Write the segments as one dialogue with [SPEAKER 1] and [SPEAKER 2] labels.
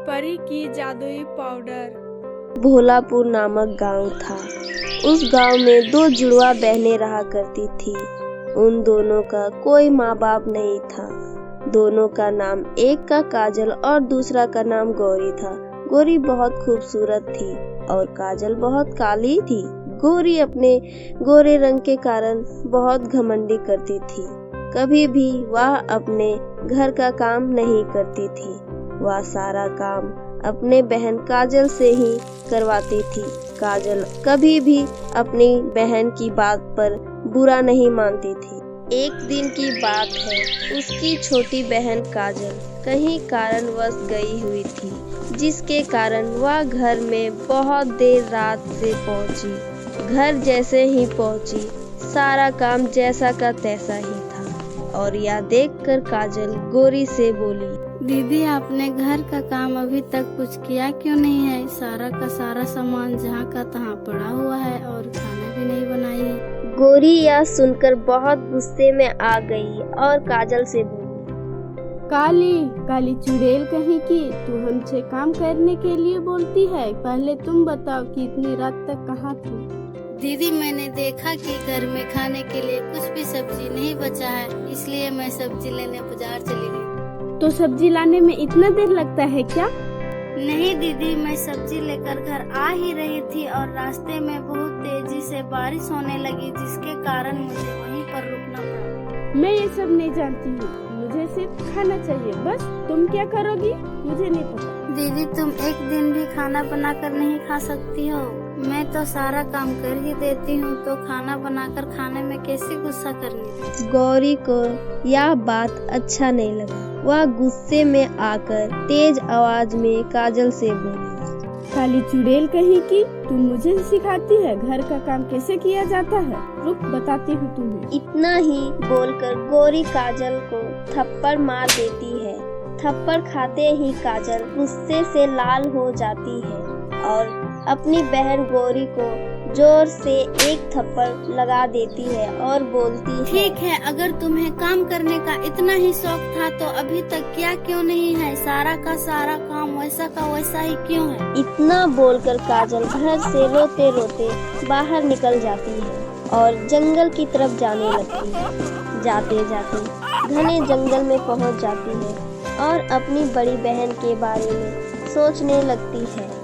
[SPEAKER 1] परी की जादुई पाउडर।
[SPEAKER 2] भोलापुर नामक गांव था। उस गांव में दो जुड़वा बहनें रहा करती थी। उन दोनों का कोई माँ बाप नहीं था। दोनों का नाम, एक का काजल और दूसरा का नाम गौरी था। गौरी बहुत खूबसूरत थी और काजल बहुत काली थी। गौरी अपने गोरे रंग के कारण बहुत घमंडी करती थी। कभी भी वह अपने घर का काम नहीं करती थी। वह सारा काम अपने बहन काजल से ही करवाती थी। काजल कभी भी अपनी बहन की बात पर बुरा नहीं मानती थी। एक दिन की बात है, उसकी छोटी बहन काजल कहीं कारणवश गई हुई थी, जिसके कारण वह घर में बहुत देर रात से पहुंची। घर जैसे ही पहुंची, सारा काम जैसा का तैसा ही था और यह देखकर काजल गौरी से बोली,
[SPEAKER 3] दीदी आपने घर का काम अभी तक कुछ किया क्यों नहीं है? सारा का सारा सामान जहाँ का तहाँ पड़ा हुआ है और खाना भी नहीं बनाई है।
[SPEAKER 2] गौरी यह सुनकर बहुत गुस्से में आ गई और काजल से बोली,
[SPEAKER 3] काली चुड़ैल कहीं की, तू हमसे काम करने के लिए बोलती है। पहले तुम बताओ कि इतनी रात तक कहाँ थी? दीदी मैंने देखा कि घर में खाने के लिए कुछ भी सब्जी नहीं बचा है, इसलिए मैं सब्जी लेने बाजार चली गई। तो सब्जी लाने में इतना देर लगता है क्या? नहीं दीदी, मैं सब्जी लेकर घर आ ही रही थी और रास्ते में बहुत तेजी से बारिश होने लगी, जिसके कारण मुझे वहीं पर रुकना पड़ा। मैं ये सब नहीं जानती हूँ, मुझे सिर्फ खाना चाहिए बस। तुम क्या करोगी मुझे नहीं पता। दीदी तुम एक दिन भी खाना बनाकर नहीं खा सकती हो? मैं तो सारा काम कर ही देती हूँ, तो खाना बनाकर खाने में कैसे गुस्सा करनी?
[SPEAKER 2] गौरी को यह बात अच्छा नहीं लगा। वह गुस्से में आकर तेज आवाज में काजल से बोली,
[SPEAKER 3] काली चुड़ैल कहीं की, तू मुझे सिखाती है घर का काम कैसे किया जाता है? रुक बताती हूँ तुम्हें।
[SPEAKER 2] इतना ही बोलकर गौरी काजल को थप्पड़ मार देती है। थप्पड़ खाते ही काजल गुस्से से लाल हो जाती है और अपनी बहन गौरी को जोर से एक थप्पड़ लगा देती है और बोलती है,
[SPEAKER 3] ठीक है, अगर तुम्हें काम करने का इतना ही शौक था तो अभी तक किया क्यों नहीं है? सारा का सारा काम वैसा का वैसा ही क्यों है?
[SPEAKER 2] इतना बोलकर काजल घर से रोते रोते बाहर निकल जाती है और जंगल की तरफ जाने लगती है। जाते जाते घने जंगल में पहुंच जाती है और अपनी बड़ी बहन के बारे में सोचने लगती है।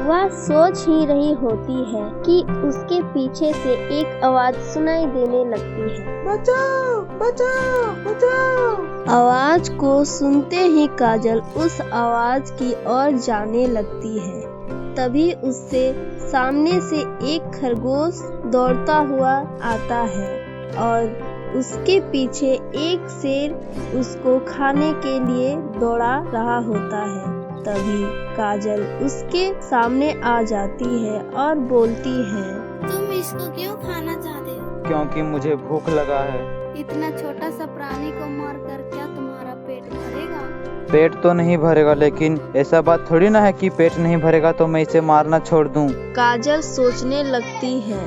[SPEAKER 2] वह सोच ही रही होती है कि उसके पीछे से एक आवाज सुनाई देने लगती है, बचाओ बचाओ बचाओ। आवाज को सुनते ही काजल उस आवाज की ओर जाने लगती है। तभी उससे सामने से एक खरगोश दौड़ता हुआ आता है और उसके पीछे एक शेर उसको खाने के लिए दौड़ा रहा होता है। तभी काजल उसके सामने आ जाती है और बोलती है,
[SPEAKER 3] तुम इसको क्यों खाना चाहते हो?
[SPEAKER 4] क्योंकि मुझे भूख लगा है।
[SPEAKER 3] इतना छोटा सा प्राणी को मार कर क्या तुम्हारा पेट भरेगा?
[SPEAKER 4] पेट तो नहीं भरेगा, लेकिन ऐसा बात थोड़ी ना है कि पेट नहीं भरेगा तो मैं इसे मारना छोड़ दूं।
[SPEAKER 2] काजल सोचने लगती है,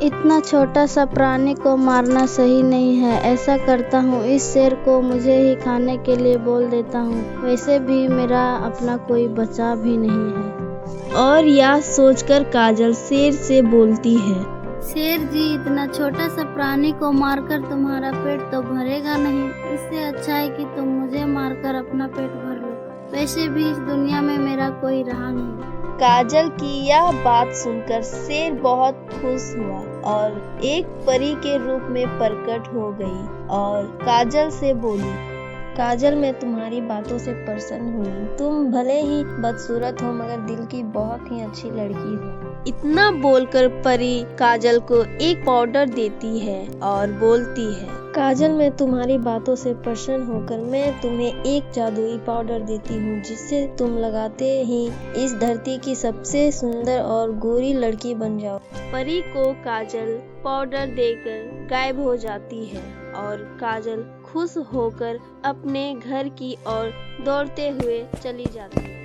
[SPEAKER 3] इतना छोटा सा प्राणी को मारना सही नहीं है। ऐसा करता हूँ, इस शेर को मुझे ही खाने के लिए बोल देता हूँ। वैसे भी मेरा अपना कोई बचा भी नहीं है।
[SPEAKER 2] और यह सोचकर काजल शेर से बोलती है,
[SPEAKER 3] शेर जी, इतना छोटा सा प्राणी को मारकर तुम्हारा पेट तो भरेगा नहीं। इससे अच्छा है कि तुम मुझे मारकर अपना पेट भर लो। वैसे भी इस दुनिया में मेरा कोई रहा नहीं।
[SPEAKER 2] काजल की यह बात सुनकर शेर बहुत खुश हुआ और एक परी के रूप में प्रकट हो गई और काजल से बोली, काजल मैं तुम्हारी बातों से प्रसन्न हुई। तुम भले ही बदसूरत हो मगर दिल की बहुत ही अच्छी लड़की हो। इतना बोलकर परी काजल को एक पाउडर देती है और बोलती है, काजल मैं तुम्हारी बातों से प्रसन्न होकर मैं तुम्हें एक जादुई पाउडर देती हूँ, जिससे तुम लगाते ही इस धरती की सबसे सुंदर और गोरी लड़की बन जाओ। परी को काजल पाउडर देकर गायब हो जाती है और काजल खुश होकर अपने घर की ओर दौड़ते हुए चली जाती है।